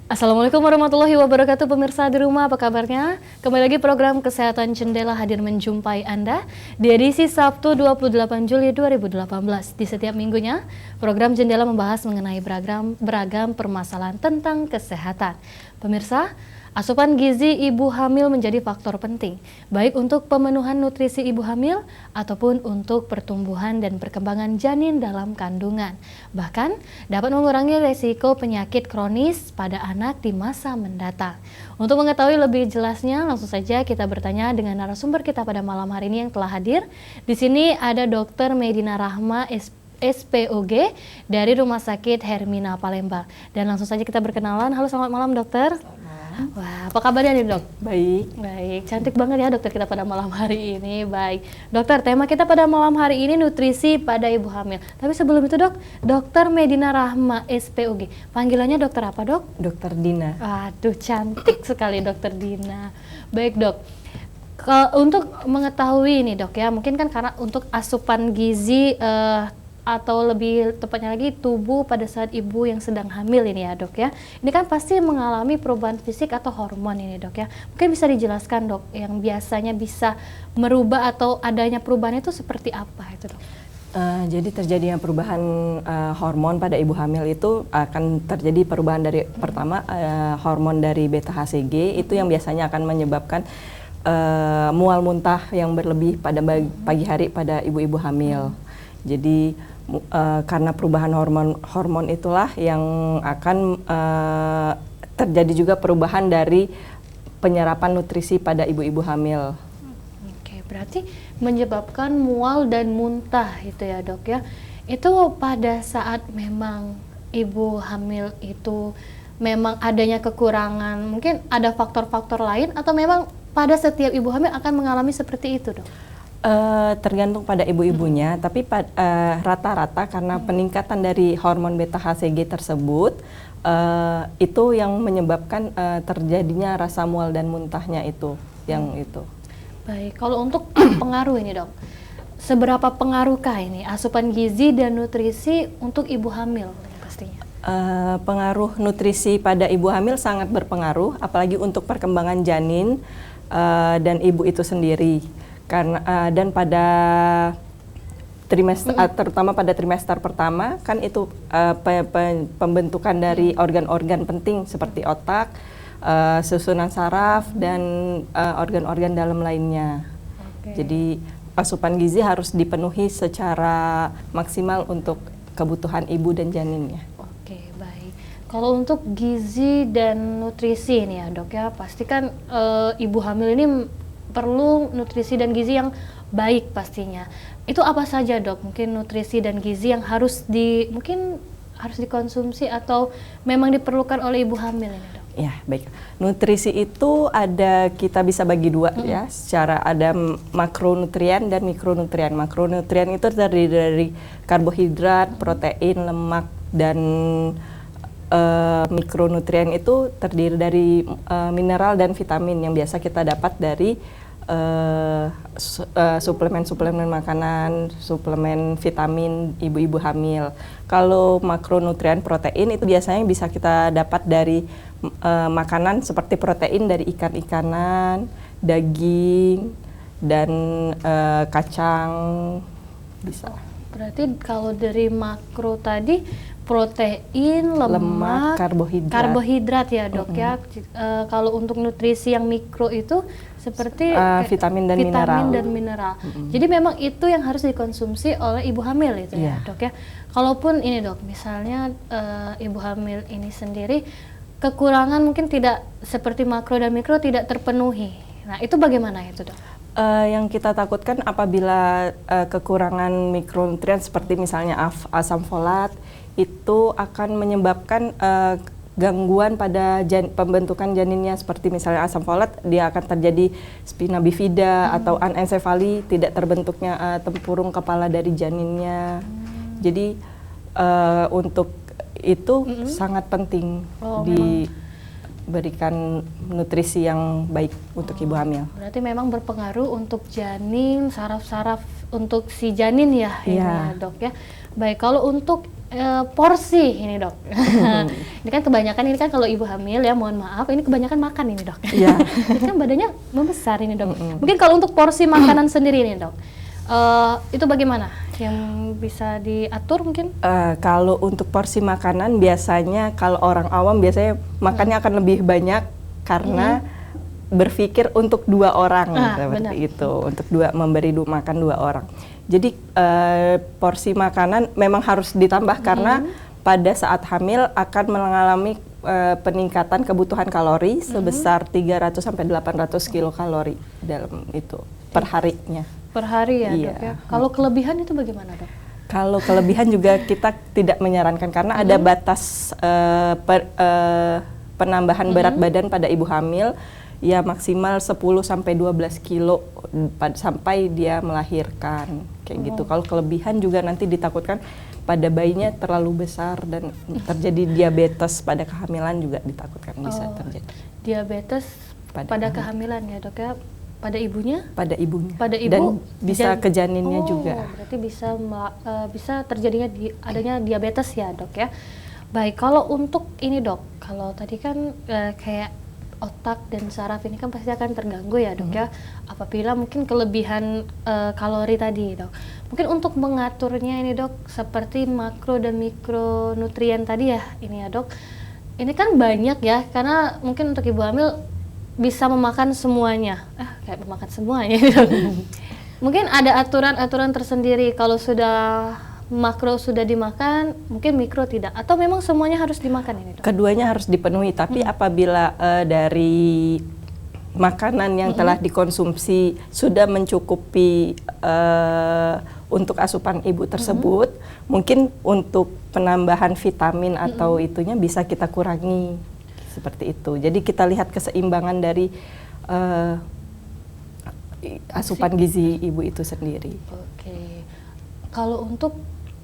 Assalamualaikum warahmatullahi wabarakatuh, pemirsa di rumah, apa kabarnya? Kembali lagi program Kesehatan Jendela hadir menjumpai Anda di edisi Sabtu 28 Juli 2018. Di setiap minggunya, program Jendela membahas mengenai beragam permasalahan tentang kesehatan. Pemirsa, asupan gizi ibu hamil menjadi faktor penting, baik untuk pemenuhan nutrisi ibu hamil ataupun untuk pertumbuhan dan perkembangan janin dalam kandungan. Bahkan dapat mengurangi resiko penyakit kronis pada anak di masa mendatang. Untuk mengetahui lebih jelasnya, langsung saja kita bertanya dengan narasumber kita pada malam hari ini yang telah hadir. Di sini ada Dr. Medina Rahma, SPOG dari Rumah Sakit Hermina Palembang. Dan langsung saja kita berkenalan. Halo, selamat malam dokter. Wah, apa kabarnya nih dok? Baik. Baik, cantik banget ya dokter kita pada malam hari ini. Baik, dokter, tema kita pada malam hari ini nutrisi pada ibu hamil. Tapi sebelum itu dok, Dokter Medina Rahma, SPOG. Panggilannya dokter apa dok? Dokter Dina. Aduh, cantik sekali dokter Dina. Baik dok, untuk mengetahui ini dok ya, mungkin kan karena untuk asupan gizi atau lebih tepatnya lagi tubuh pada saat ibu yang sedang hamil ini ya dok ya. Ini kan pasti mengalami perubahan fisik atau hormon ini dok ya. Mungkin bisa dijelaskan dok yang biasanya bisa merubah atau adanya perubahan itu seperti apa itu dok? Jadi terjadinya perubahan hormon pada ibu hamil itu akan terjadi perubahan dari pertama hormon dari beta HCG itu yang biasanya akan menyebabkan mual muntah yang berlebih pada pagi hari pada ibu-ibu hamil. Jadi karena perubahan hormon itulah yang akan terjadi juga perubahan dari penyerapan nutrisi pada ibu-ibu hamil. Oke, berarti menyebabkan mual dan muntah itu ya dok ya. Itu pada saat memang ibu hamil itu memang adanya kekurangan, mungkin ada faktor-faktor lain atau memang pada setiap ibu hamil akan mengalami seperti itu dok? Tergantung pada ibu-ibunya, tapi rata-rata karena peningkatan dari hormon beta HCG tersebut itu yang menyebabkan terjadinya rasa mual dan muntahnya itu, yang itu. Baik, kalau untuk pengaruh ini dok, seberapa pengaruhkah ini asupan gizi dan nutrisi untuk ibu hamil pastinya? Pengaruh nutrisi pada ibu hamil sangat berpengaruh, apalagi untuk perkembangan janin dan ibu itu sendiri. Karena dan pada trimester terutama pada trimester pertama kan itu pembentukan dari organ-organ penting seperti otak, susunan saraf dan organ-organ dalam lainnya. Jadi asupan gizi harus dipenuhi secara maksimal untuk kebutuhan ibu dan janinnya. Oke, baik. Kalau untuk gizi dan nutrisi ini ya dok ya, pastikan ibu hamil ini perlu nutrisi dan gizi yang baik pastinya. Itu apa saja dok? Mungkin nutrisi dan gizi yang harus dikonsumsi atau memang diperlukan oleh ibu hamil ini dok? Ya baik. Nutrisi itu kita bisa bagi dua ya. Secara ada makronutrien dan mikronutrien. Makronutrien itu terdiri dari karbohidrat, protein, lemak dan mikronutrien itu terdiri dari mineral dan vitamin yang biasa kita dapat dari suplemen makanan, suplemen vitamin ibu-ibu hamil. Kalau makronutrien protein itu biasanya bisa kita dapat dari makanan seperti protein dari ikan-ikanan, daging, dan kacang bisa. Berarti kalau dari makro tadi protein, lemak, karbohidrat ya dok ya. Kalau untuk nutrisi yang mikro itu seperti vitamin dan mineral. Jadi memang itu yang harus dikonsumsi oleh ibu hamil itu ya dok ya. Kalaupun ini dok, misalnya ibu hamil ini sendiri kekurangan mungkin tidak seperti makro dan mikro tidak terpenuhi. Nah itu bagaimana itu dok? Yang kita takutkan apabila kekurangan mikronutrien seperti misalnya asam folat itu akan menyebabkan gangguan pada pembentukan janinnya, seperti misalnya asam folat dia akan terjadi spina bifida atau anencefali, tidak terbentuknya tempurung kepala dari janinnya. Jadi untuk itu sangat penting berikan nutrisi yang baik untuk ibu hamil. Berarti memang berpengaruh untuk janin, saraf-saraf untuk si janin ya, ini ya dok ya. Baik, kalau untuk porsi ini dok, ini kan kebanyakan ini kan kalau ibu hamil ya, mohon maaf, ini kebanyakan makan ini dok. Ini kan badannya membesar ini dok. Mungkin kalau untuk porsi makanan sendiri ini dok, itu bagaimana yang bisa diatur mungkin? Kalau untuk porsi makanan biasanya kalau orang awam biasanya makannya akan lebih banyak karena berpikir untuk 2 orang seperti itu, untuk memberi makan 2 orang. Jadi porsi makanan memang harus ditambah karena pada saat hamil akan mengalami peningkatan kebutuhan kalori sebesar 300 sampai 800 kilokalori dalam itu per harinya. Per hari ya dok ya. Kalau kelebihan itu bagaimana dok? Kalau kelebihan juga kita tidak menyarankan karena ada batas penambahan berat badan pada ibu hamil ya maksimal 10 sampai 12 kilo sampai dia melahirkan kayak gitu. Kalau kelebihan juga nanti ditakutkan pada bayinya terlalu besar dan terjadi diabetes pada kehamilan juga ditakutkan bisa terjadi. Diabetes pada kehamilan ya dok ya. Pada ibunya? Pada ibunya. Pada ibu dan bisa ke janinnya juga. Berarti bisa terjadinya adanya diabetes ya dok ya. Baik, kalau untuk ini dok, kalau tadi kan kayak otak dan saraf ini kan pasti akan terganggu ya dok ya. Apabila mungkin kelebihan kalori tadi dok. Mungkin untuk mengaturnya ini dok, seperti makro dan mikronutrien tadi ya ini ya dok. Ini kan banyak ya, karena mungkin untuk ibu hamil bisa memakan semuanya, kayak memakan semuanya. Mungkin ada aturan-aturan tersendiri kalau sudah makro sudah dimakan, mungkin mikro tidak, atau memang semuanya harus dimakan ini dok? Keduanya harus dipenuhi, tapi apabila dari makanan yang telah dikonsumsi sudah mencukupi untuk asupan ibu tersebut, mungkin untuk penambahan vitamin atau itunya bisa kita kurangi. Seperti itu. Jadi kita lihat keseimbangan dari asupan gizi ibu itu sendiri. Oke. Kalau untuk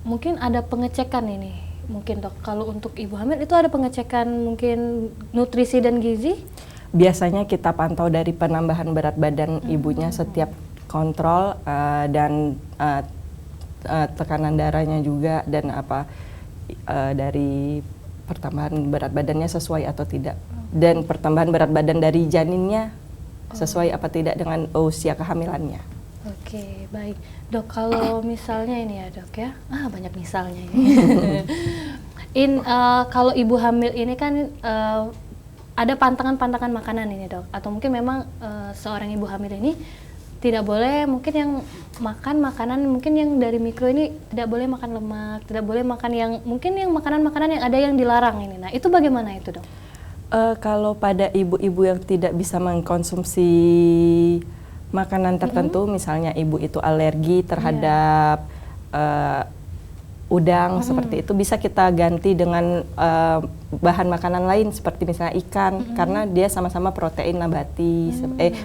mungkin ada pengecekan ini, mungkin dok. Kalau untuk ibu hamil itu ada pengecekan mungkin nutrisi dan gizi? Biasanya kita pantau dari penambahan berat badan ibunya setiap kontrol dan tekanan darahnya juga dan dari pertambahan berat badannya sesuai atau tidak dan pertambahan berat badan dari janinnya sesuai apa tidak dengan usia kehamilannya. Oke, baik dok. Kalau misalnya ini ya dok ya, banyak misalnya ini. Kalau ibu hamil ini kan ada pantangan-pantangan makanan ini dok, atau mungkin memang seorang ibu hamil ini tidak boleh mungkin yang makan makanan mungkin yang dari mikro ini tidak boleh makan lemak, tidak boleh makan yang mungkin yang makanan-makanan yang ada yang dilarang ini. Nah itu bagaimana itu dok? Kalau pada ibu-ibu yang tidak bisa mengkonsumsi makanan tertentu, misalnya ibu itu alergi terhadap udang seperti itu, bisa kita ganti dengan bahan makanan lain seperti misalnya ikan karena dia sama-sama protein nabati,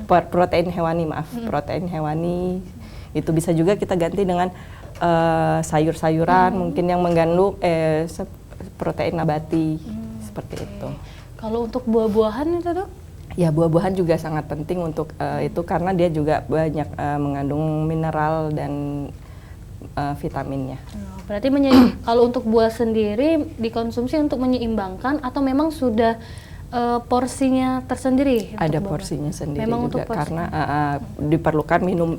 protein hewani protein hewani itu bisa juga kita ganti dengan sayur-sayuran mungkin yang mengandung protein nabati seperti itu. Kalau untuk buah-buahan itu dok? Ya buah-buahan juga sangat penting untuk itu karena dia juga banyak mengandung mineral dan vitaminnya. Berarti kalau untuk buah sendiri dikonsumsi untuk menyeimbangkan atau memang sudah porsinya tersendiri? Ada porsinya sendiri memang juga karena diperlukan minum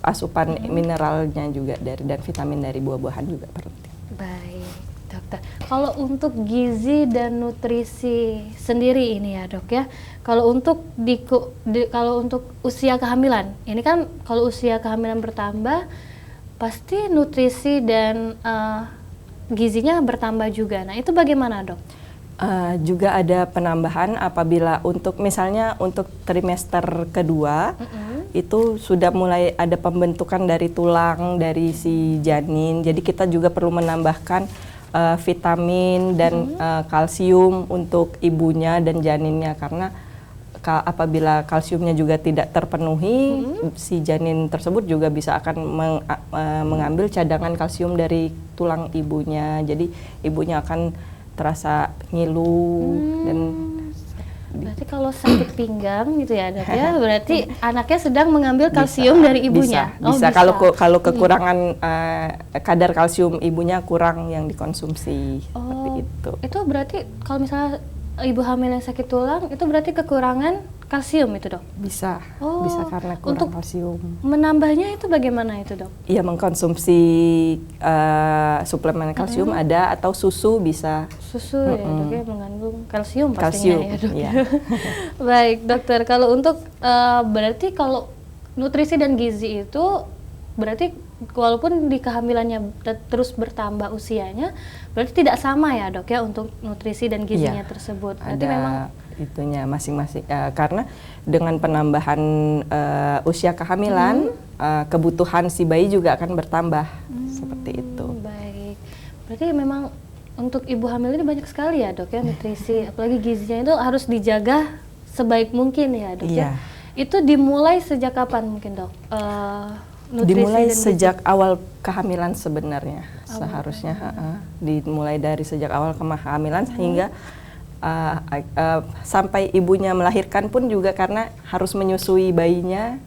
asupan mineralnya juga dan vitamin dari buah-buahan juga penting. Baik dokter. Kalau untuk gizi dan nutrisi sendiri ini ya dok ya. Kalau untuk kalau untuk usia kehamilan ini kan kalau usia kehamilan bertambah pasti nutrisi dan gizinya bertambah juga. Nah itu bagaimana dok? Juga ada penambahan apabila untuk misalnya untuk trimester kedua itu sudah mulai ada pembentukan dari tulang dari si janin. Jadi kita juga perlu menambahkan vitamin dan kalsium untuk ibunya dan janinnya karena apabila kalsiumnya juga tidak terpenuhi, si janin tersebut juga bisa akan mengambil cadangan kalsium dari tulang ibunya. Jadi ibunya akan terasa ngilu dan Berarti kalau sakit pinggang gitu ya dok ya, berarti anaknya sedang mengambil kalsium dari ibunya. Bisa. Kalau kekurangan kadar kalsium ibunya kurang yang dikonsumsi seperti itu. Itu berarti kalau misalnya ibu hamil yang sakit tulang itu berarti kekurangan kalsium itu dok? Bisa karena kurang untuk kalsium. Menambahnya itu bagaimana itu dok? Iya, mengkonsumsi suplemen kalsium ada, atau susu bisa. Susu ya dok ya, mengandung kalsium pastinya ya dok. Iya. Baik dokter, kalau untuk berarti kalau nutrisi dan gizi itu berarti walaupun di kehamilannya terus bertambah usianya, berarti tidak sama ya dok ya untuk nutrisi dan gizinya tersebut. Berarti ada memang itunya masing-masing, karena dengan penambahan usia kehamilan, kebutuhan si bayi juga akan bertambah seperti itu. Baik, berarti memang untuk ibu hamil ini banyak sekali ya dok ya nutrisi, apalagi gizinya itu harus dijaga sebaik mungkin ya dok ya. Itu dimulai sejak kapan mungkin dok? Dimulai sejak awal kehamilan sebenarnya, seharusnya dimulai dari sejak awal kehamilan hingga sampai ibunya melahirkan pun juga, karena harus menyusui bayinya,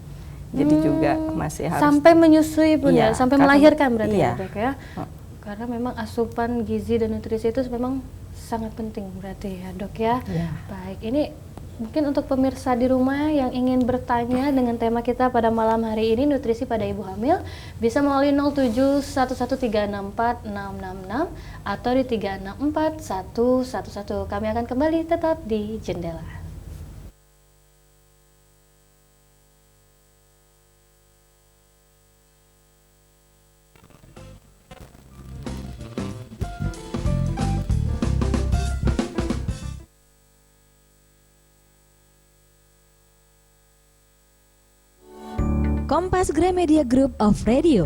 jadi juga masih harus sampai menyusui pun ya, sampai melahirkan berarti ya dok ya. Karena memang asupan gizi dan nutrisi itu memang sangat penting berarti ya dok ya. Baik, ini mungkin untuk pemirsa di rumah yang ingin bertanya dengan tema kita pada malam hari ini, nutrisi pada ibu hamil, bisa melalui 0711364666 atau di 364111. Kami akan kembali tetap di Jendela. Kompas Gramedia Group of Radio,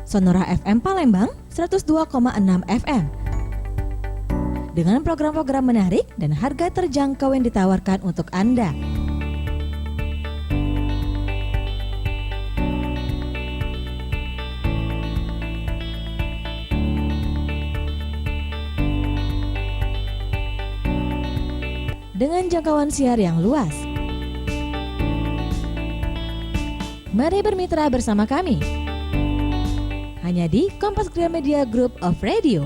Sonora FM Palembang 102,6 FM, dengan program-program menarik dan harga terjangkau yang ditawarkan untuk Anda. Dengan jangkauan siar yang luas. Mari bermitra bersama kami, hanya di Kompas Gramedia Group of Radio.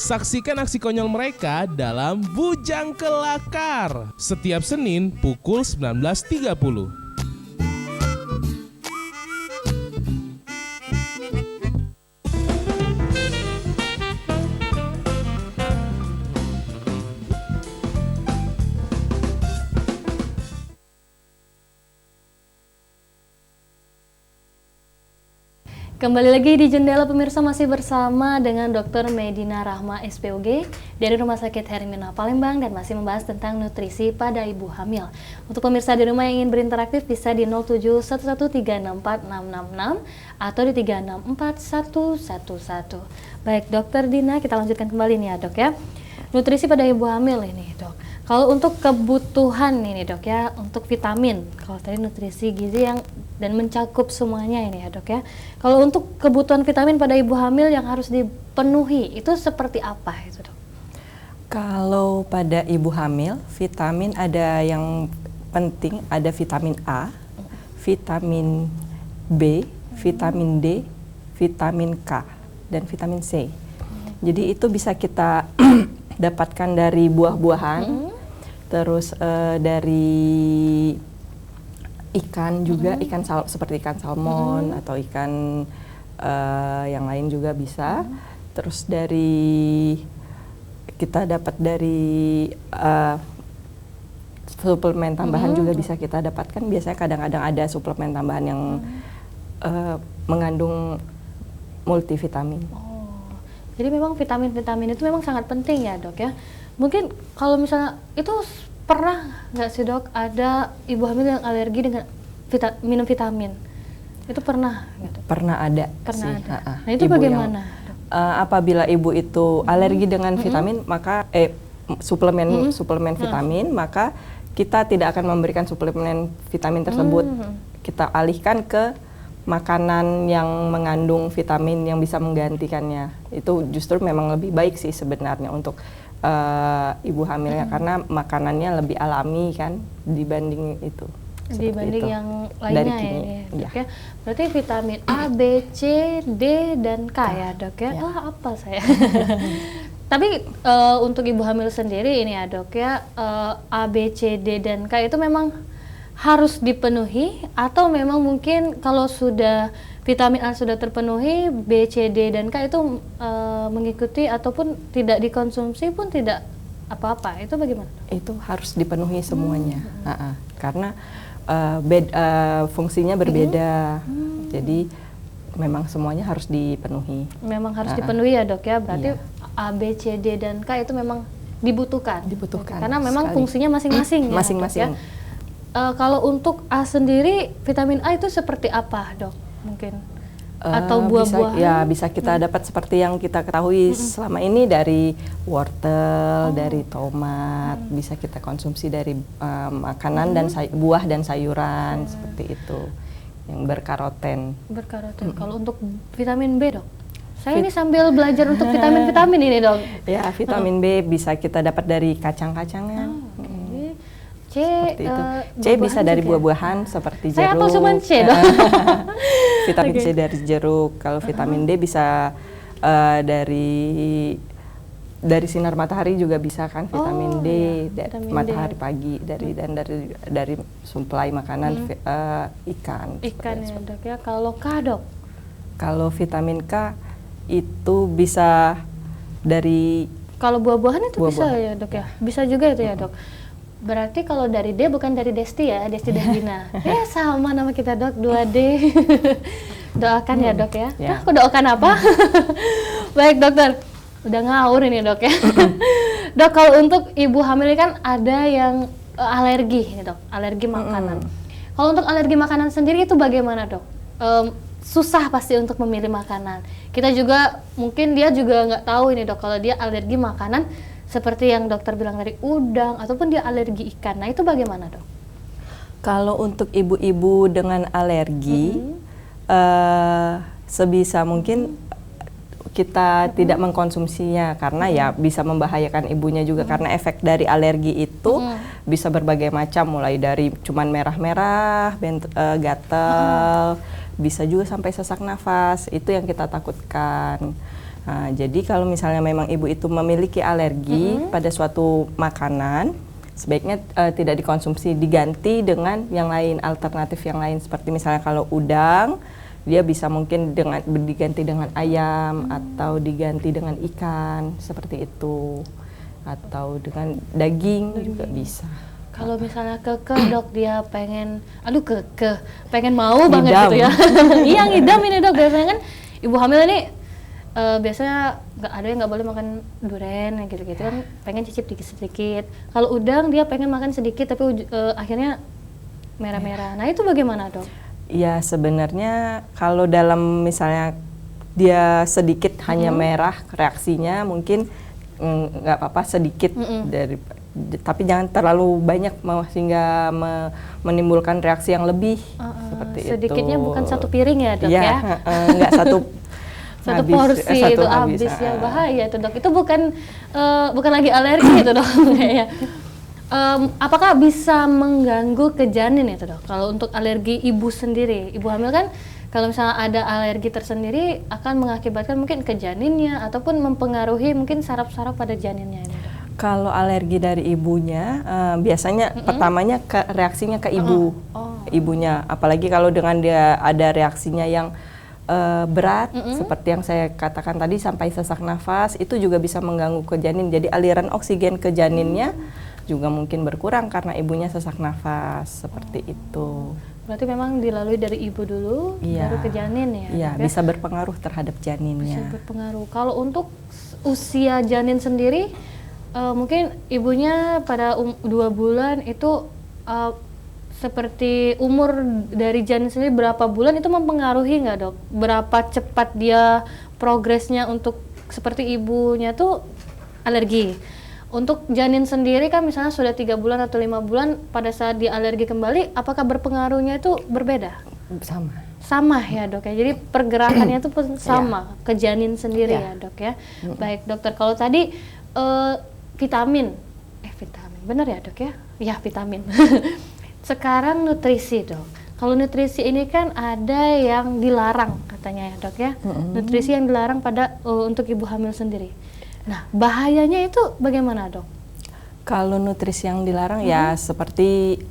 Saksikan aksi konyol mereka dalam Bujang Kelakar setiap Senin pukul 19.30. Kembali lagi di Jendela pemirsa, masih bersama dengan Dr. Medina Rahma SPOG dari Rumah Sakit Hermina Palembang dan masih membahas tentang nutrisi pada ibu hamil. Untuk pemirsa di rumah yang ingin berinteraktif bisa di 0711364666 atau di 364111. Baik Dokter Dina, kita lanjutkan kembali nih ya dok ya. Nutrisi pada ibu hamil ini dok. Kalau untuk kebutuhan ini dok ya, untuk vitamin, kalau tadi nutrisi gizi yang dan mencakup semuanya ini ya dok ya. Kalau untuk kebutuhan vitamin pada ibu hamil yang harus dipenuhi, itu seperti apa itu dok? Kalau pada ibu hamil, vitamin ada yang penting, ada vitamin A, vitamin B, vitamin D, vitamin K, dan vitamin C. Jadi itu bisa kita dapatkan dari buah-buahan, terus dari ikan juga, seperti ikan salmon atau ikan yang lain juga bisa. Terus kita dapat dari suplemen tambahan juga bisa kita dapatkan. Biasanya kadang-kadang ada suplemen tambahan yang mengandung multivitamin. Oh, jadi memang vitamin-vitamin itu memang sangat penting ya dok ya. Mungkin kalau misalnya itu pernah nggak sih dok ada ibu hamil yang alergi dengan minum vitamin? Itu pernah gitu? Pernah ada Pernah sih. ada. Nah itu Ibu bagaimana dok? Apabila ibu itu alergi dengan vitamin, maka suplemen vitamin, maka kita tidak akan memberikan suplemen vitamin tersebut. Kita alihkan ke makanan yang mengandung vitamin yang bisa menggantikannya. Itu justru memang lebih baik sih sebenarnya untuk ibu hamilnya, karena makanannya lebih alami kan dibanding itu. Dibanding itu. yang Dari lainnya kimia, ya, dok iya. ya. Berarti vitamin A, B, C, D, dan K ya dok ya. Wah apa saya. Tapi untuk ibu hamil sendiri ini ya dok ya, A, B, C, D, dan K itu memang harus dipenuhi atau memang mungkin kalau sudah vitamin A sudah terpenuhi, B, C, D, dan K itu mengikuti ataupun tidak dikonsumsi pun tidak apa-apa, itu bagaimana? Itu harus dipenuhi semuanya, karena fungsinya berbeda, jadi memang semuanya harus dipenuhi. Memang harus dipenuhi ya dok ya, berarti A, B, C, D, dan K itu memang dibutuhkan. Karena memang sekali. fungsinya masing-masing ya, Masing-masing. dok ya. Kalau untuk A sendiri, vitamin A itu seperti apa dok? Mungkin atau buah-buahan? Bisa kita dapat seperti yang kita ketahui selama ini dari wortel, dari tomat, bisa kita konsumsi dari makanan dan buah dan sayuran seperti itu yang berkaroten. Kalau untuk vitamin B dok? Saya ini sambil belajar untuk vitamin-vitamin ini dok. Ya, vitamin B bisa kita dapat dari kacang-kacangan. C, C bisa dari buah-buahan seperti jeruk. Saya apel cuma C dong. Vitamin C dari jeruk. Kalau vitamin D bisa dari sinar matahari juga bisa kan, vitamin D dari matahari pagi, dari suplai makanan ikan. Ikan ya dok ya. Kalau K dok? Kalau vitamin K itu bisa dari kalau buah-buahan itu bisa ya dok ya. Bisa juga itu ya dok. Berarti kalau dari D bukan dari Desti ya, Desti Devina. Sama nama kita dok, 2D. Doakan ya dok ya. Aku doakan apa? Baik dokter, udah ngawur ini dok ya. Dok, kalau untuk ibu hamil kan ada yang alergi nih dok, alergi makanan. Kalau untuk alergi makanan sendiri itu bagaimana dok? Susah pasti untuk memilih makanan. Kita juga, mungkin dia juga nggak tahu ini dok, kalau dia alergi makanan seperti yang dokter bilang dari udang, ataupun dia alergi ikan. Nah itu bagaimana dok? Kalau untuk ibu-ibu dengan alergi, sebisa mungkin kita tidak mengkonsumsinya, karena ya bisa membahayakan ibunya juga, karena efek dari alergi itu bisa berbagai macam, mulai dari cuman merah-merah, gatal, bisa juga sampai sesak nafas. Itu yang kita takutkan. Nah, jadi kalau misalnya memang ibu itu memiliki alergi pada suatu makanan, sebaiknya tidak dikonsumsi, diganti dengan yang lain, alternatif yang lain. Seperti misalnya kalau udang, dia bisa mungkin diganti dengan ayam, atau diganti dengan ikan, seperti itu. Atau dengan daging juga bisa. Kalau misalnya dok, dia pengen, pengen mau banget gitu ya. Iya, ngidam ini dok, biasanya kan ibu hamil ini biasanya ada yang nggak boleh makan durian gitu-gitu kan, pengen cicip sedikit. Kalau udang dia pengen makan sedikit tapi akhirnya merah-merah. Nah itu bagaimana dok? Ya sebenarnya kalau dalam misalnya dia sedikit hanya merah reaksinya, mungkin nggak apa-apa sedikit tapi jangan terlalu banyak sehingga menimbulkan reaksi yang lebih seperti itu. Sedikitnya bukan satu piring ya dok ya? Nggak satu porsi itu habis ya, bahaya itu dok. Itu bukan lagi alergi itu dok. Apakah bisa mengganggu ke janin itu dok? Kalau untuk alergi ibu sendiri, ibu hamil kan kalau misalnya ada alergi tersendiri akan mengakibatkan mungkin ke janinnya ataupun mempengaruhi mungkin saraf-saraf pada janinnya ini dok. Kalau alergi dari ibunya, biasanya pertamanya reaksinya ke ibunya, apalagi kalau dengan dia ada reaksinya yang berat, seperti yang saya katakan tadi sampai sesak nafas, itu juga bisa mengganggu ke janin. Jadi aliran oksigen ke janinnya juga mungkin berkurang karena ibunya sesak nafas, seperti itu. Berarti memang dilalui dari ibu dulu, Iya. baru ke janin ya? Iya, Dok, ya? bisa berpengaruh terhadap Bisa janinnya. berpengaruh. Kalau untuk usia janin sendiri, mungkin ibunya pada 2 bulan itu seperti umur dari janin sendiri berapa bulan itu mempengaruhi nggak, Dok? Berapa cepat dia progresnya untuk seperti ibunya tuh alergi. Untuk janin sendiri kan misalnya sudah 3 bulan atau 5 bulan, pada saat dia alergi kembali, apakah berpengaruhnya itu berbeda? Sama. Sama ya, Dok ya. Jadi pergerakannya itu pun sama ke janin sendiri ya, Dok ya. Baik, dokter. Kalau tadi vitamin, benar ya, Dok ya? Ya, vitamin. Sekarang nutrisi, Dok. Kalau nutrisi ini kan ada yang dilarang katanya ya, Dok ya. Nutrisi yang dilarang pada untuk ibu hamil sendiri. Nah, bahayanya itu bagaimana, Dok? Kalau nutrisi yang dilarang ya seperti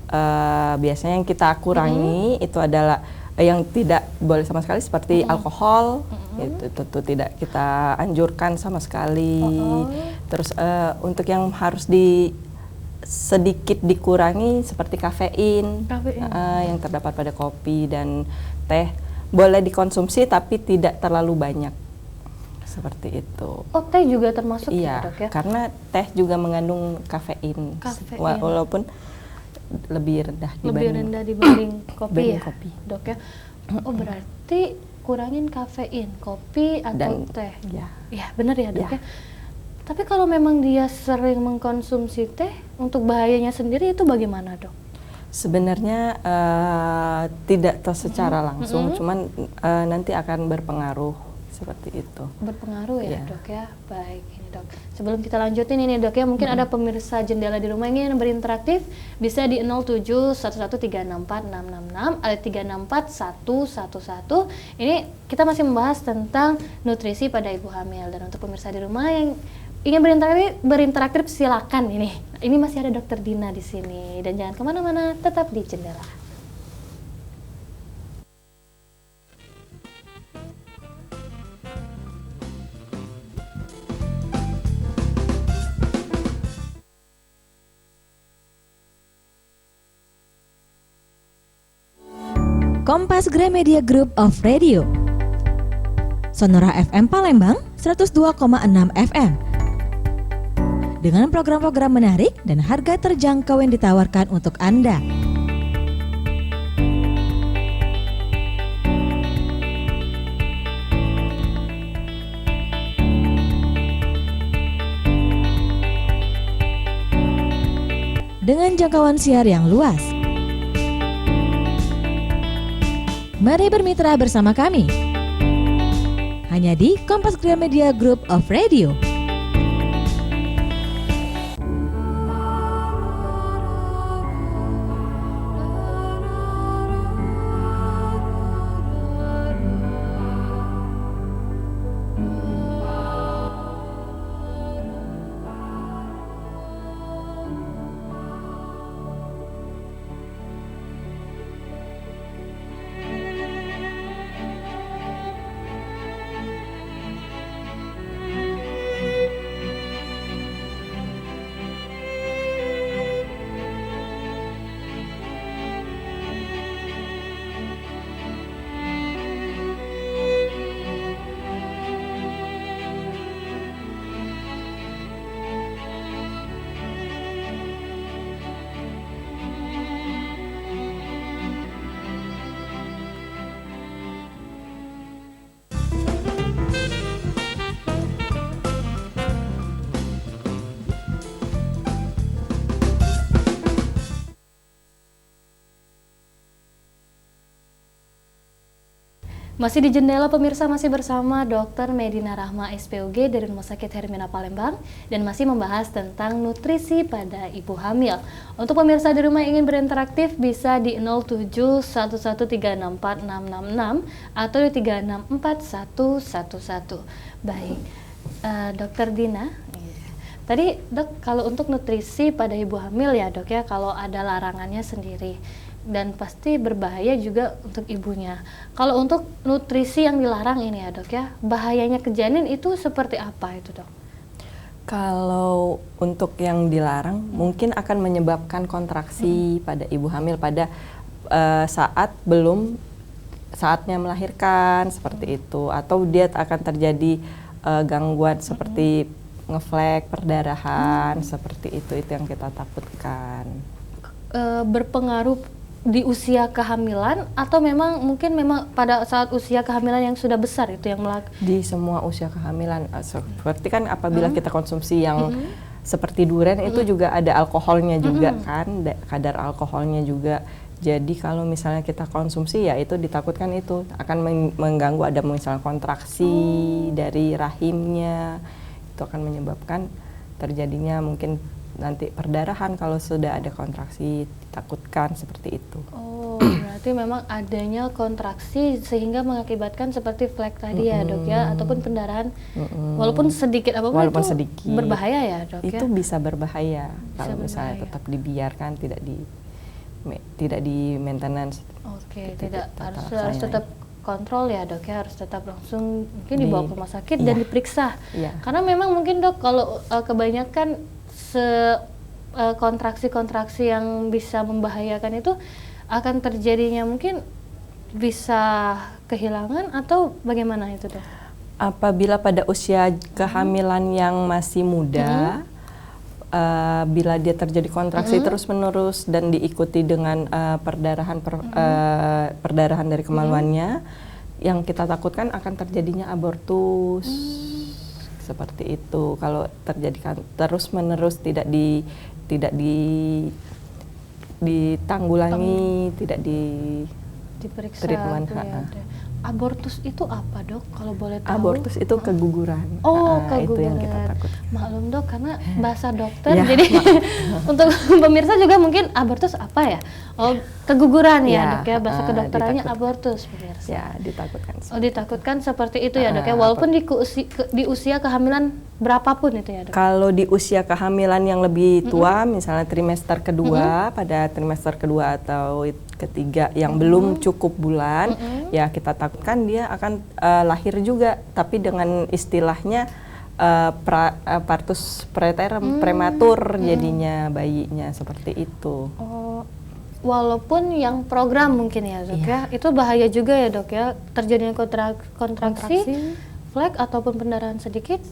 biasanya yang kita kurangi itu adalah yang tidak boleh sama sekali seperti alkohol, itu tentu tidak kita anjurkan sama sekali. Terus untuk yang harus sedikit dikurangi seperti kafein. Yang terdapat pada kopi dan teh boleh dikonsumsi tapi tidak terlalu banyak. Seperti itu. Oh, teh juga termasuk iya, ya, Dok ya? karena teh juga mengandung kafein. Walaupun lebih rendah dibanding kopi ya, kopi. Dok ya. Oh, berarti kurangin kafein, kopi atau teh. Ya, benar ya, Dok ya. Tapi kalau memang dia sering mengkonsumsi teh, untuk bahayanya sendiri itu bagaimana, Dok? Sebenarnya tidak secara langsung, cuman nanti akan berpengaruh seperti itu. Berpengaruh ya, Dok ya. Baik, ini Dok. Sebelum kita lanjutin ini, Dok ya, mungkin ada pemirsa Jendela di rumah yang ingin berinteraktif, bisa di 0711364666 atau 364111. Ini kita masih membahas tentang nutrisi pada ibu hamil, dan untuk pemirsa di rumah yang ingin berinteraktif silakan ini. Ini masih ada Dokter Dina di sini, dan jangan kemana-mana, tetap di Jendela. Kompas Gramedia Group of Radio, Sonora FM Palembang 102,6 FM. Dengan program-program menarik dan harga terjangkau yang ditawarkan untuk Anda. Dengan jangkauan siar yang luas. Mari bermitra bersama kami. Hanya di Kompas Gramedia Group of Radio. Masih di Jendela, pemirsa, masih bersama Dr. Medina Rahma SPOG dari Rumah Sakit Hermina Palembang, dan masih membahas tentang nutrisi pada ibu hamil. Untuk pemirsa di rumah yang ingin berinteraktif bisa di 0711364666 atau di 364111. Baik, Dr. Dina. Tadi, Dok, kalau untuk nutrisi pada ibu hamil ya, Dok ya, kalau ada larangannya sendiri. Dan pasti berbahaya juga untuk ibunya. Kalau untuk nutrisi yang dilarang ini ya, Dok ya, bahayanya ke janin itu seperti apa itu, Dok? Kalau untuk yang dilarang mungkin akan menyebabkan kontraksi pada ibu hamil pada saat belum saatnya melahirkan seperti itu, atau dia akan terjadi gangguan seperti ngeflek, perdarahan seperti itu yang kita takutkan. Berpengaruh di usia kehamilan atau memang pada saat usia kehamilan yang sudah besar itu yang di semua usia kehamilan, seperti kan apabila kita konsumsi yang seperti durian itu juga ada alkoholnya juga kan, kadar alkoholnya juga. Jadi kalau misalnya kita konsumsi ya itu ditakutkan itu akan mengganggu, ada misalnya kontraksi dari rahimnya, itu akan menyebabkan terjadinya mungkin nanti perdarahan kalau sudah ada kontraksi, ditakutkan seperti itu. Oh, berarti memang adanya kontraksi sehingga mengakibatkan seperti flek tadi ya dok ya, ataupun pendarahan walaupun sedikit apapun itu sedikit, berbahaya ya dok ya? Itu bisa berbahaya kalau misalnya berbahaya. tetap dibiarkan, tidak di maintenance. Oke, harus tetap kontrol ya dok ya, harus tetap langsung mungkin dibawa ke rumah sakit dan diperiksa. Karena memang mungkin dok kalau kebanyakan kontraksi-kontraksi yang bisa membahayakan itu akan terjadinya mungkin bisa kehilangan atau bagaimana itu dok? Apabila pada usia kehamilan yang masih muda, bila dia terjadi kontraksi terus-menerus dan diikuti dengan perdarahan dari kemaluannya, yang kita takutkan akan terjadinya abortus. Seperti itu. Kalau terjadi terus-menerus tidak ditanggulangi, tidak diperiksa. treatment. Abortus itu apa dok? Kalau boleh tahu? Abortus itu keguguran. Keguguran. Itu yang kita takut. Maklum dok, karena bahasa dokter. Jadi untuk pemirsa juga mungkin abortus apa ya? Oh, keguguran ya dok ya. Bahasa kedokterannya abortus pemirsa. Ya, ditakutkan. Ditakutkan seperti itu ya dok ya. Walaupun di usia kehamilan berapapun itu ya dok. Kalau di usia kehamilan yang lebih tua, misalnya trimester kedua, pada trimester kedua atau ketiga yang belum cukup bulan, ya kita takutkan dia akan lahir juga, tapi dengan istilahnya partus preterm, prematur jadinya bayinya seperti itu. Walaupun yang program mungkin ya dok ya, itu bahaya juga ya dok ya, terjadinya kontraksi, flek ataupun pendarahan sedikit,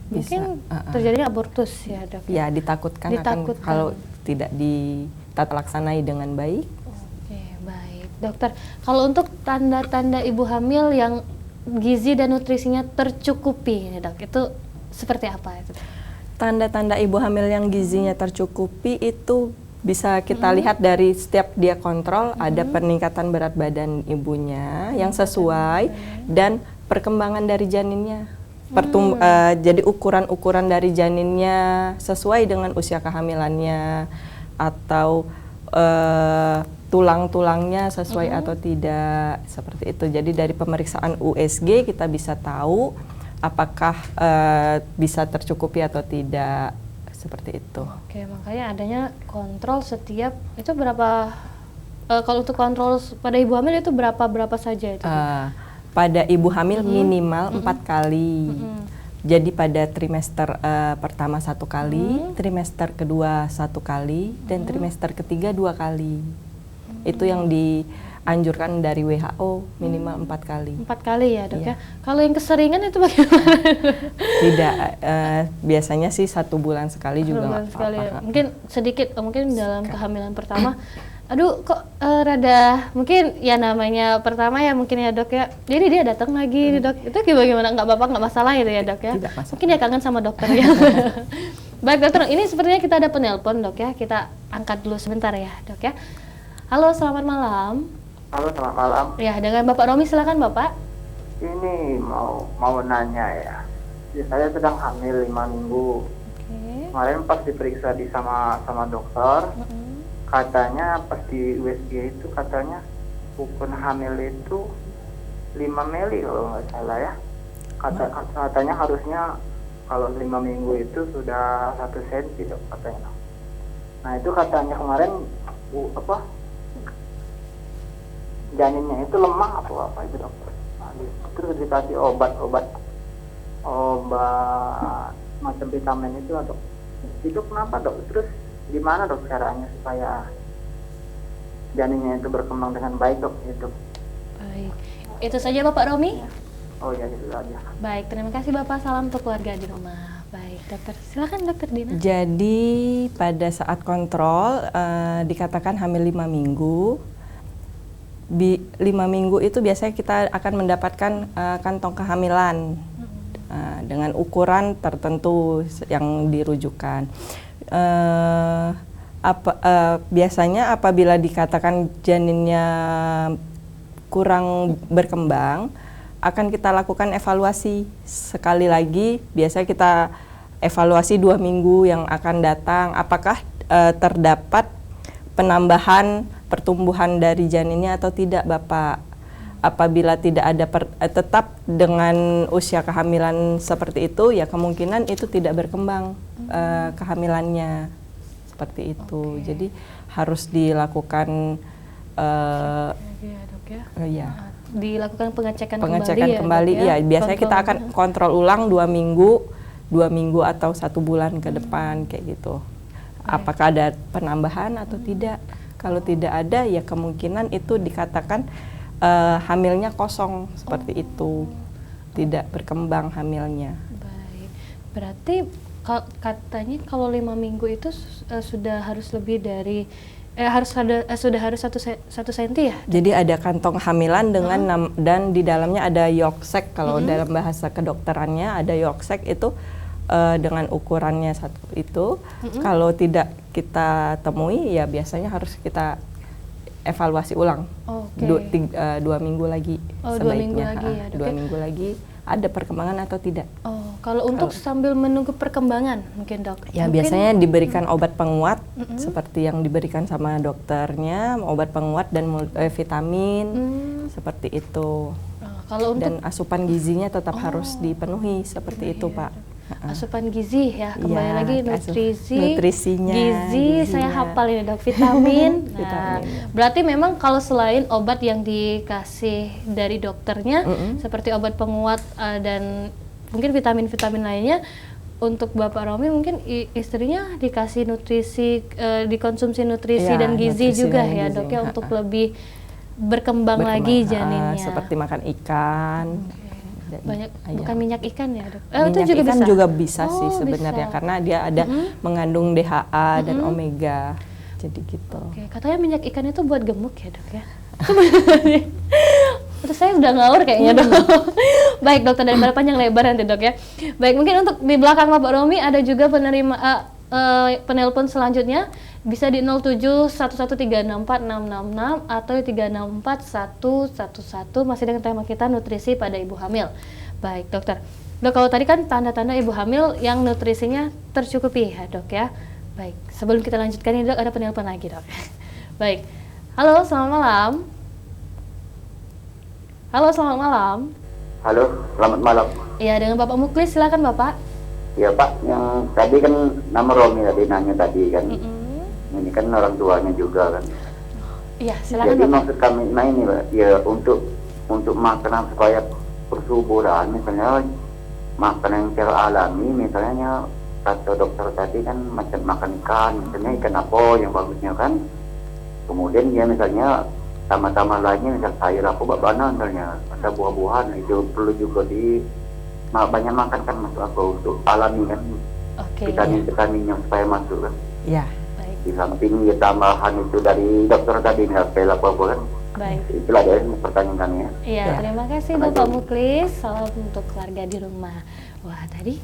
mungkin terjadinya abortus ya dok. Ya ditakutkan. Akan kalau tidak ditata laksanai dengan baik. Oke, baik dokter. Kalau untuk tanda-tanda ibu hamil yang gizi dan nutrisinya tercukupi ini dok, itu seperti apa itu? Tanda-tanda ibu hamil yang gizinya tercukupi itu bisa kita lihat dari setiap dia kontrol, ada peningkatan berat badan ibunya yang sesuai dan perkembangan dari janinnya. Jadi ukuran-ukuran dari janinnya sesuai dengan usia kehamilannya, atau tulang-tulangnya sesuai atau tidak, seperti itu. Jadi dari pemeriksaan USG kita bisa tahu apakah bisa tercukupi atau tidak, seperti itu. Oke, makanya adanya kontrol setiap itu berapa? Kalau untuk kontrol pada ibu hamil itu berapa saja itu? Pada ibu hamil minimal 4 kali. Jadi pada trimester pertama 1 kali, trimester kedua 1 kali, dan trimester ketiga 2 kali. Itu yang dianjurkan dari WHO, minimal 4 kali. 4 kali ya dok ya. Kalau yang keseringan itu bagaimana? Tidak, biasanya sih 1 bulan sekali juga nggak apa-apa. ya. Mungkin sedikit, mungkin dalam kehamilan pertama, aduh kok rada, mungkin ya namanya pertama ya mungkin ya dok ya, jadi dia datang lagi dok, itu gimana, nggak apa-apa, nggak masalah itu ya dok ya. Tidak masalah. Mungkin dia kangen sama dokter ya. Baik dokter, ini sepertinya kita ada penelpon dok ya, kita angkat dulu sebentar ya dok ya. Halo, selamat malam. Halo, selamat malam. Ya, dengan Bapak Romi, silakan Bapak. Ini mau nanya ya. Saya sedang hamil 5 minggu. Kemarin pas diperiksa sama dokter, katanya pas di USG itu katanya ukuran hamil itu 5 mili kalau nggak salah ya. Katanya harusnya kalau 5 minggu itu sudah 1 senti dok katanya. Nah itu katanya kemarin janinnya itu lemah atau apa itu dokter. Nah, terus dikasih obat macam vitamin itu dok. Itu kenapa dok? Terus gimana dok caranya supaya janinnya itu berkembang dengan baik dok itu. Baik. Itu saja Bapak Romi? Oh ya itu aja. Baik, terima kasih Bapak. Salam untuk keluarga di rumah. Baik, dokter. Silakan dokter Dina. Jadi pada saat kontrol dikatakan hamil 5 minggu. 5 minggu itu biasanya kita akan mendapatkan kantong kehamilan dengan ukuran tertentu yang dirujukan. Biasanya apabila dikatakan janinnya kurang berkembang, akan kita lakukan evaluasi sekali lagi. Biasanya kita evaluasi 2 minggu yang akan datang, apakah terdapat penambahan pertumbuhan dari janinnya atau tidak, Bapak. Apabila tidak ada tetap dengan usia kehamilan seperti itu, ya kemungkinan itu tidak berkembang kehamilannya. Seperti itu. Jadi harus dilakukan ya. Dilakukan pengecekan kembali ya. Biasanya kita akan kontrol ulang 2 minggu atau 1 bulan ke depan kayak gitu. Apakah ada penambahan atau tidak? Kalau tidak ada, ya kemungkinan itu dikatakan hamilnya kosong seperti itu, tidak berkembang hamilnya. Baik. Berarti katanya kalau 5 minggu itu sudah harus lebih dari sudah harus 1 senti ya? Jadi ada kantong hamilan dengan dan di dalamnya ada yolk sac. Kalau dalam bahasa kedokterannya ada yolk sac itu dengan ukurannya itu. Kalau tidak kita temui, ya biasanya harus kita evaluasi ulang. 2 minggu lagi sebaiknya. 2 minggu lagi ada perkembangan atau tidak. Kalau untuk sambil menunggu perkembangan mungkin dok? Ya mungkin biasanya diberikan obat penguat seperti yang diberikan sama dokternya, obat penguat dan vitamin seperti itu. Kalau untuk dan asupan gizinya tetap harus dipenuhi seperti itu Pak. Asupan gizi ya, kembali lagi nutrisinya, gizi saya hafal ini dok, vitamin. Nah, berarti memang kalau selain obat yang dikasih dari dokternya seperti obat penguat dan mungkin vitamin-vitamin lainnya, untuk Bapak Romi mungkin istrinya dikasih nutrisi, dikonsumsi nutrisi dan gizi juga ya dok ya, untuk lebih berkembang lagi janinnya. Seperti makan ikan. Banyak bukan minyak ikan ya dok? Minyak itu juga bisa sih sebenarnya, karena dia ada mengandung DHA dan omega, jadi gitu. Katanya minyak ikan itu buat gemuk ya dok ya? Terus saya udah ngawur kayaknya dok. Baik dokter, daripada panjang lebar nanti dok ya. Baik, mungkin untuk di belakang Bapak Romi ada juga penerima penelpon selanjutnya, bisa di 0711364666 atau 364111, masih dengan tema kita nutrisi pada ibu hamil. Baik dokter, dok kalau tadi kan tanda-tanda ibu hamil yang nutrisinya tercukupi ya dok ya. Baik, sebelum kita lanjutkan ini dok, ada penelpon lagi dok. Baik, halo selamat malam. Halo selamat malam. Halo selamat malam. Iya, dengan Bapak Muklis, silakan Bapak. Ya Pak, yang tadi kan nama Romi tadi nanya tadi kan. Ini kan orang tuanya juga kan. Iya, silakan. Jadi maksud kami ini Pak, ya untuk makanan supaya bersuburan, misalnya makanan yang secara alami, misalnya kata dokter tadi kan macam makan ikan, misalnya ikan apa yang bagusnya kan. Kemudian ya misalnya tambah-tambah lainnya, misal sayur apa babana misalnya, ada buah-buahan, itu perlu juga banyak makan kan, masuk apa untuk alami kan. Vitamin-vitaminnya supaya masuk kan. Iya. Di samping ya tambahan itu dari dokter tadi nggak pel apa kan. Baik. Itulah dari pertanyaan kami ya. Iya, terima kasih Bapak Muklis. Salam untuk keluarga di rumah. Wah, tadi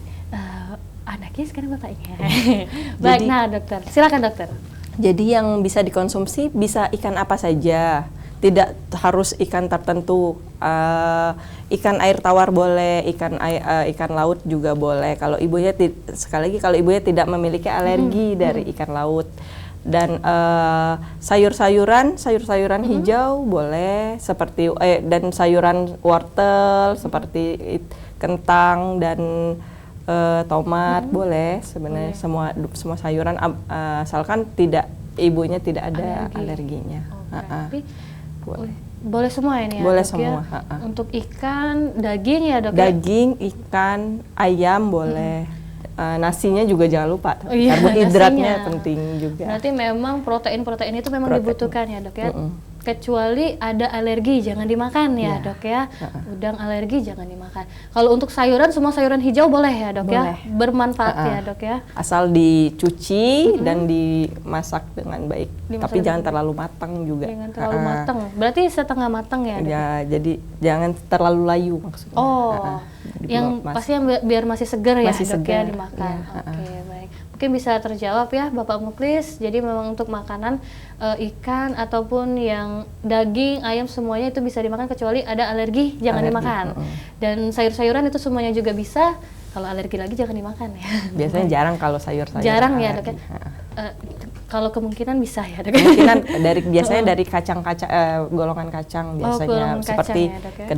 anaknya sekarang bapaknya. Baik, nah dokter, silakan dokter. Jadi yang bisa dikonsumsi bisa ikan apa saja, tidak harus ikan tertentu. Ikan air tawar boleh, ikan laut juga boleh. Kalau ibunya sekali lagi kalau ibunya tidak memiliki alergi dari ikan laut. Dan sayur-sayuran hijau boleh, seperti dan sayuran wortel seperti kentang dan tomat boleh boleh. Semua sayuran asalkan ibunya tidak ada alerginya. Boleh semua ini ya? Boleh dok, semua. Ya? Untuk ikan, daging ya dok? Daging, ikan, ayam boleh. nasinya juga jangan lupa. Oh iya, Karbohidratnya nasinya. penting juga. Berarti memang protein-protein itu memang Protein. dibutuhkan ya dok ya. Kecuali ada alergi jangan dimakan ya dok ya. Udang alergi jangan dimakan. Kalau untuk sayuran, semua sayuran hijau boleh ya dok ya. Boleh. Bermanfaat ya dok ya. Asal dicuci dan dimasak dengan baik. Dimasak Tapi jangan dengan terlalu matang juga. Jangan terlalu matang. Berarti setengah matang ya dok. Ya, jadi jangan terlalu layu maksudnya. Oh, Jadi yang pasti yang biar masih segar ya Masih dok ya segar, dimakan. iya, Oke, baik. Mungkin bisa terjawab ya Bapak Muklis. Jadi memang untuk makanan ikan ataupun yang daging, ayam semuanya itu bisa dimakan kecuali ada alergi jangan dimakan. Dan sayur-sayuran itu semuanya juga bisa. Kalau alergi lagi jangan dimakan ya. Biasanya jarang kalau sayur-sayur. Jarang ya dok ya. Kalau kemungkinan bisa ya dok. Kemungkinan biasanya dari kacang-kacang, golongan kacang biasanya, golongan kacang seperti ya, dok ya.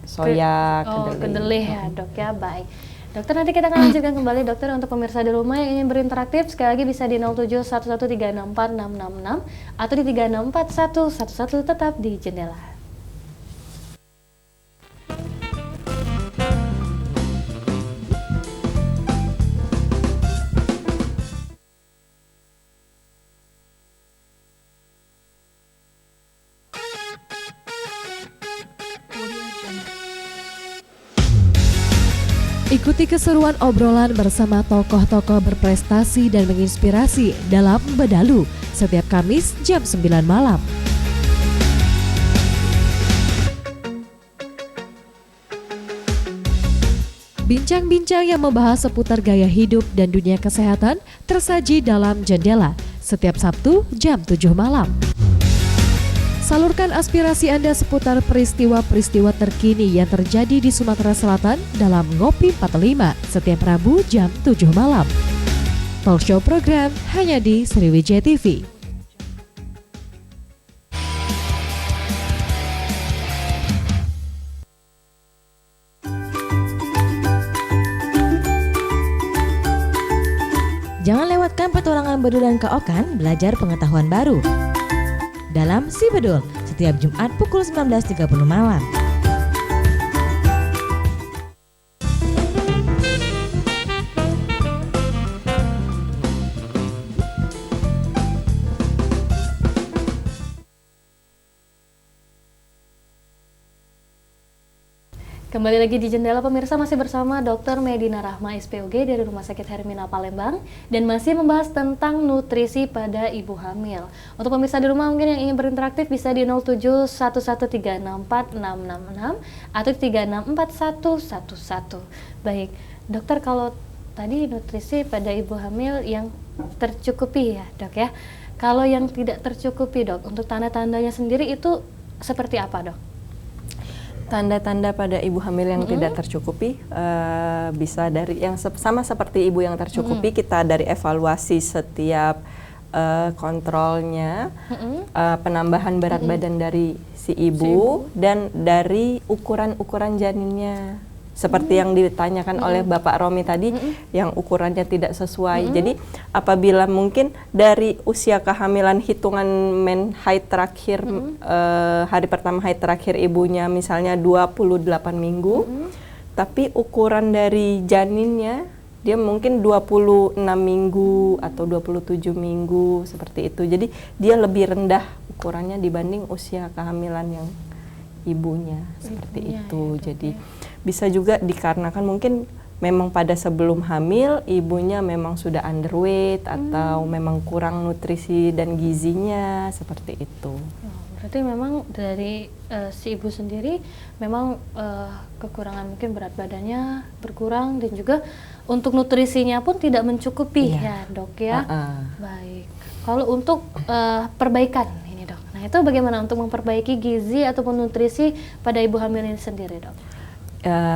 soya, kedelai ya dok ya. Baik. Dokter, nanti kita akan lanjutkan kembali dokter. Untuk pemirsa di rumah yang ingin berinteraktif, sekali lagi bisa di 0711364666 atau di 364111 tetap di Jendela. Ikuti keseruan obrolan bersama tokoh-tokoh berprestasi dan menginspirasi dalam Bedalu setiap Kamis jam 9 malam. Bincang-bincang yang membahas seputar gaya hidup dan dunia kesehatan tersaji dalam Jendela setiap Sabtu jam 7 malam. Salurkan aspirasi Anda seputar peristiwa-peristiwa terkini yang terjadi di Sumatera Selatan dalam Ngopi 45 setiap Rabu jam 7 malam. Talk show program hanya di Sriwijaya TV. Jangan lewatkan petualangan Bedul dan Kak Okan belajar pengetahuan baru dalam Si Bedul setiap Jumat pukul 19.30 malam. Kembali lagi di Jendela pemirsa, masih bersama Dr. Medina Rahma SPOG dari Rumah Sakit Hermina Palembang dan masih membahas tentang nutrisi pada ibu hamil. Untuk pemirsa di rumah mungkin yang ingin berinteraktif bisa di 0711364666 atau 364111. Baik, dokter, kalau tadi nutrisi pada ibu hamil yang tercukupi ya dok ya. Kalau yang tidak tercukupi dok, untuk tanda-tandanya sendiri itu seperti apa dok? Tanda-tanda pada ibu hamil yang tidak tercukupi bisa dari yang sama seperti ibu yang tercukupi, kita dari evaluasi setiap kontrolnya, penambahan berat badan dari si ibu dan dari ukuran-ukuran janinnya. Seperti yang ditanyakan oleh Bapak Romi tadi, yang ukurannya tidak sesuai. Jadi apabila mungkin dari usia kehamilan hitungan haid terakhir, hari pertama haid terakhir ibunya misalnya 28 minggu, tapi ukuran dari janinnya dia mungkin 26 minggu atau 27 minggu seperti itu. Jadi dia lebih rendah ukurannya dibanding usia kehamilan yang ibunya seperti itu. Ya, jadi bisa juga dikarenakan mungkin memang pada sebelum hamil ibunya memang sudah underweight atau memang kurang nutrisi dan gizinya seperti itu. Berarti memang dari si ibu sendiri memang kekurangan mungkin berat badannya berkurang dan juga untuk nutrisinya pun tidak mencukupi ya dok ya. Baik. Kalau untuk perbaikan ini dok, nah itu bagaimana untuk memperbaiki gizi ataupun nutrisi pada ibu hamil ini sendiri dok?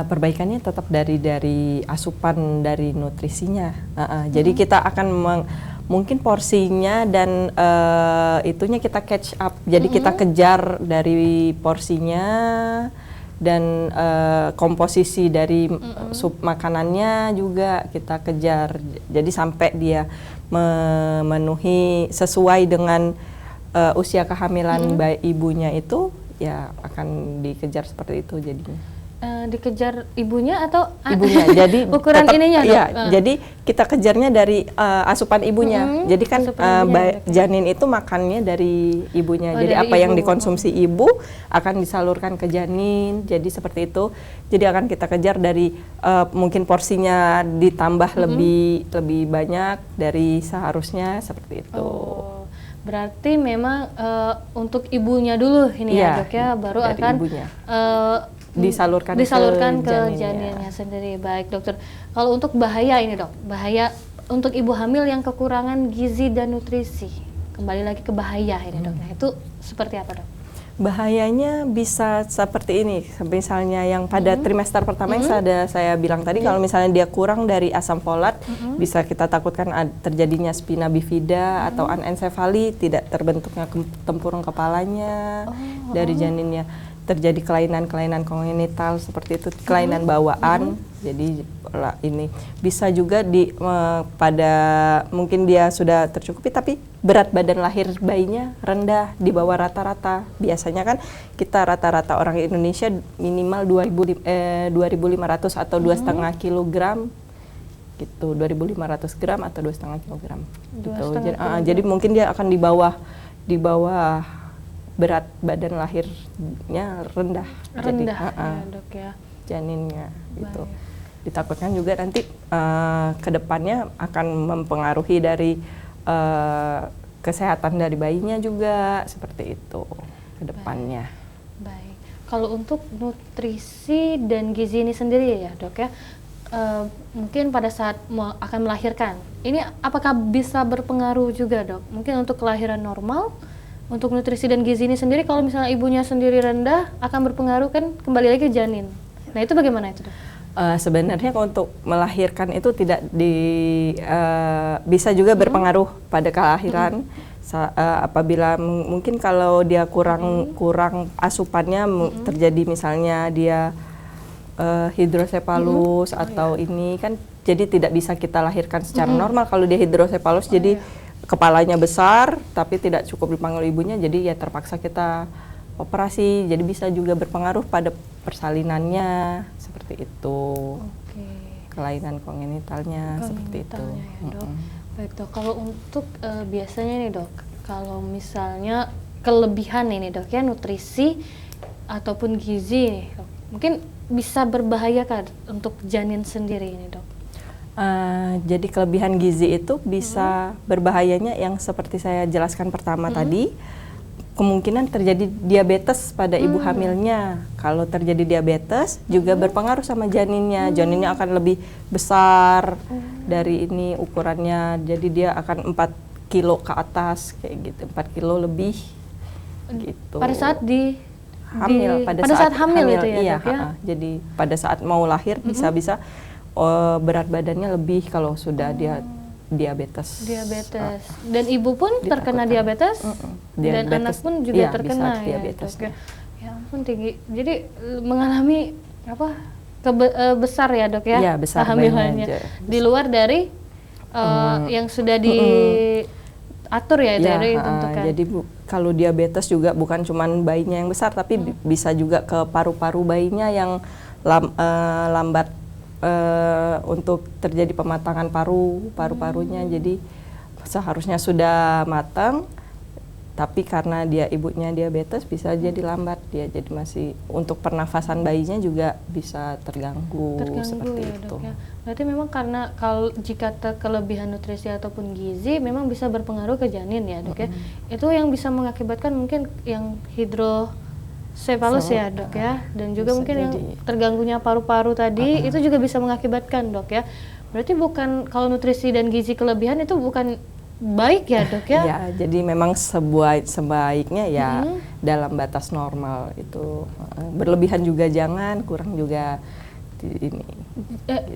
Perbaikannya tetap dari asupan dari nutrisinya. Jadi kita akan mungkin porsinya dan itunya kita catch up. Jadi kita kejar dari porsinya dan komposisi dari sup makanannya juga kita kejar. Jadi sampai dia memenuhi sesuai dengan usia kehamilan ibunya itu, ya akan dikejar seperti itu jadinya. dikejar ibunya atau Ibunya. Jadi ukuran tetap, ininya, Dok? iya, jadi kita kejarnya dari asupan ibunya. Jadi kan asupan ibunya, Dok. janin itu makannya dari ibunya. Oh, Jadi dari apa yang ibu. dikonsumsi ibu akan disalurkan ke janin. Jadi seperti itu. Jadi akan kita kejar dari mungkin porsinya ditambah lebih banyak dari seharusnya, seperti itu. Oh, berarti memang untuk ibunya dulu ini Iya, ya, Dok ya, baru dari akan ibunya. disalurkan ke janinnya. janinnya sendiri. Baik, Dokter. Kalau untuk bahaya ini, Dok, bahaya untuk ibu hamil yang kekurangan gizi dan nutrisi. Kembali lagi ke bahaya ini, Dok. Nah, itu seperti apa, Dok? Bahayanya bisa seperti ini, misalnya yang pada trimester pertama yang saya bilang tadi, kalau misalnya dia kurang dari asam folat, bisa kita takutkan terjadinya spina bifida atau anencefali, tidak terbentuknya tempurung kepalanya dari janinnya, terjadi kelainan-kelainan kongenital seperti itu, kelainan bawaan. Jadi ini bisa juga pada mungkin dia sudah tercukupi tapi berat badan lahir bayinya rendah, di bawah rata-rata. Biasanya kan kita rata-rata orang Indonesia minimal 2.500 atau 2,5 kilogram gitu, 2.500 gram atau 2,5 kilogram gitu. Jadi mungkin dia akan di bawah berat badan lahirnya rendah. Jadi, ya, Dok ya. janinnya gitu. Ditakutkan juga nanti ke depannya akan mempengaruhi dari kesehatan dari bayinya juga, seperti itu ke depannya. Baik. Kalau untuk nutrisi dan gizi ini sendiri ya, Dok ya, mungkin pada saat akan melahirkan, ini apakah bisa berpengaruh juga, Dok? Mungkin untuk kelahiran normal, untuk nutrisi dan gizi ini sendiri, kalau misalnya ibunya sendiri rendah, akan berpengaruh kan kembali lagi ke janin. Nah, itu bagaimana itu, Dok? Sebenarnya untuk melahirkan itu tidak bisa juga berpengaruh pada kelahiran. Apabila mungkin kalau dia kurang asupannya, terjadi misalnya dia hidrosepalus atau ini kan, jadi tidak bisa kita lahirkan secara normal. Kalau dia hidrosepalus jadi kepalanya besar tapi tidak cukup dipanggil ibunya, jadi ya terpaksa kita operasi. Jadi bisa juga berpengaruh pada persalinannya, seperti itu. Kelainan kongenitalnya seperti itu. Ya, Dok. Baik, Dok. Kalau untuk biasanya nih, Dok, kalau misalnya kelebihan ini, Dok ya, nutrisi ataupun gizi nih, Dok, mungkin bisa berbahaya kan untuk janin sendiri ini, Dok? Jadi kelebihan gizi itu bisa berbahayanya yang seperti saya jelaskan pertama tadi, kemungkinan terjadi diabetes pada ibu hamilnya. Kalau terjadi diabetes juga berpengaruh sama janinnya. Janinnya akan lebih besar dari ini ukurannya, jadi dia akan 4 kilo ke atas kayak gitu, 4 kilo lebih gitu. Pada saat hamil, pada saat hamil itu ya, iya, Dok, ya? Jadi pada saat mau lahir bisa-bisa berat badannya lebih kalau sudah dia diabetes. Dan ibu pun terkena diabetes, dan anak pun juga terkena ya, diabetes. Dok, ya ampun, tinggi. Jadi mengalami besar ya, Dok ya? Iya, besar kehamilannya. Di luar dari yang sudah diatur ya, itu dari ditentukan. Jadi kalau diabetes juga bukan cuman bayinya yang besar, tapi bisa juga ke paru-paru bayinya yang lambat untuk terjadi pematangan paru-parunya. Jadi seharusnya sudah matang, tapi karena ibunya diabetes bisa jadi lambat, dia jadi masih untuk pernafasan bayinya juga bisa terganggu seperti ya, itu. Dok, ya. Berarti memang karena jika kelebihan nutrisi ataupun gizi memang bisa berpengaruh ke janin ya, Dok ya. Itu yang bisa mengakibatkan mungkin yang hidrosepalus ya, Dok ya, dan juga mungkin yang terganggunya paru-paru tadi itu juga bisa mengakibatkan, Dok ya. Berarti bukan, kalau nutrisi dan gizi kelebihan itu bukan baik ya, Dok ya? Ya, jadi memang sebaiknya ya dalam batas normal itu. Berlebihan juga jangan, kurang juga ini.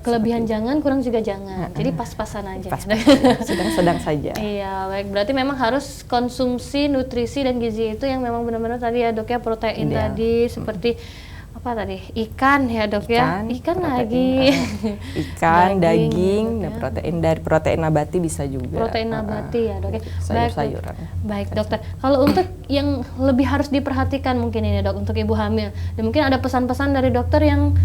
Kelebihan jangan, kurang juga jangan. Jadi pas-pasan aja. Sedang-sedang saja. Iya, baik. Berarti memang harus konsumsi nutrisi dan gizi itu yang memang benar-benar tadi ya, Dok ya, protein tadi seperti apa tadi? Ikan ya dok ya? Ikan protein, lagi. Ikan, daging, ya. dan protein dari protein nabati bisa juga. Protein nabati ya dok ya. Sayur-sayuran. Baik dokter. Kalau untuk yang lebih harus diperhatikan mungkin ini dok untuk ibu hamil. Dan mungkin ada pesan-pesan dari dokter yang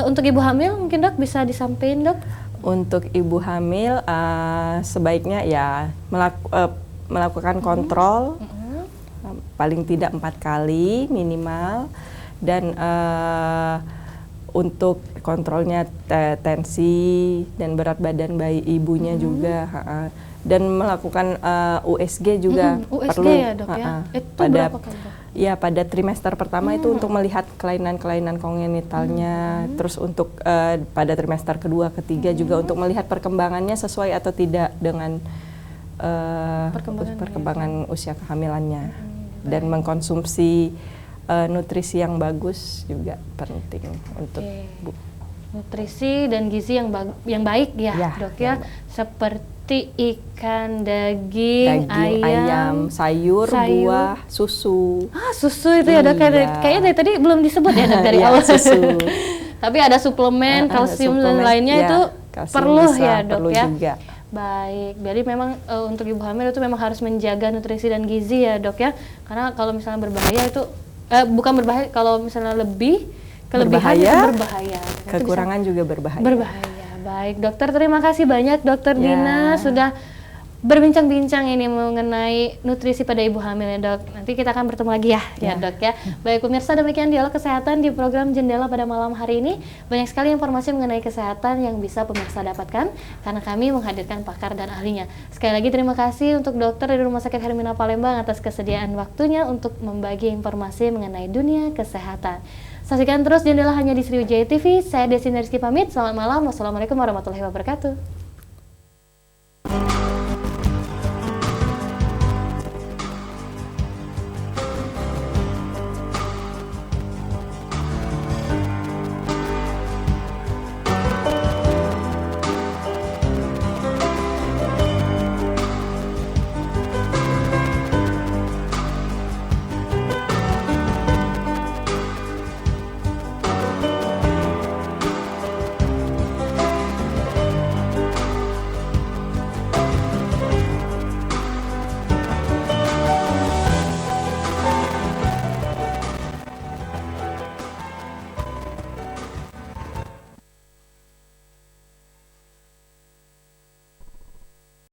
untuk ibu hamil mungkin dok bisa disampaikan dok? Untuk ibu hamil sebaiknya ya melakukan kontrol paling tidak 4 kali minimal. Dan untuk kontrolnya tensi dan berat badan bayi ibunya juga, dan melakukan USG juga USG perlu ya dok ya? Itu berapa kali dok? Ya pada trimester pertama itu untuk melihat kelainan-kelainan kongenitalnya, terus untuk pada trimester kedua, ketiga juga untuk melihat perkembangannya sesuai atau tidak dengan perkembangan usia kehamilannya, dan mengkonsumsi nutrisi yang bagus juga penting untuk nutrisi dan gizi yang baik ya dok ya, seperti ikan, daging, ayam, sayur, buah, susu. Susu itu ya dok, kayaknya dari tadi belum disebut ya dok dari awal. Susu. Tapi ada suplemen, kalsium dan lainnya itu perlu ya dok ya. Juga. Baik, jadi memang untuk ibu hamil itu memang harus menjaga nutrisi dan gizi ya dok ya, karena kalau misalnya berbahaya itu bukan berbahaya, kalau misalnya kelebihan itu berbahaya. Kekurangan juga berbahaya. Baik dokter, terima kasih banyak dokter Dina sudah berbincang-bincang ini mengenai nutrisi pada ibu hamil ya dok. Nanti kita akan bertemu lagi ya dok ya. Baik pemirsa, demikian dialog kesehatan di program Jendela pada malam hari ini. Banyak sekali informasi mengenai kesehatan yang bisa pemirsa dapatkan karena kami menghadirkan pakar dan ahlinya. Sekali lagi terima kasih untuk dokter dari Rumah Sakit Hermina Palembang atas kesediaan waktunya untuk membagi informasi mengenai dunia kesehatan. Saksikan terus Jendela hanya di Sriwijaya TV. Saya Desi Rizky pamit. Selamat malam. Wassalamualaikum warahmatullahi wabarakatuh.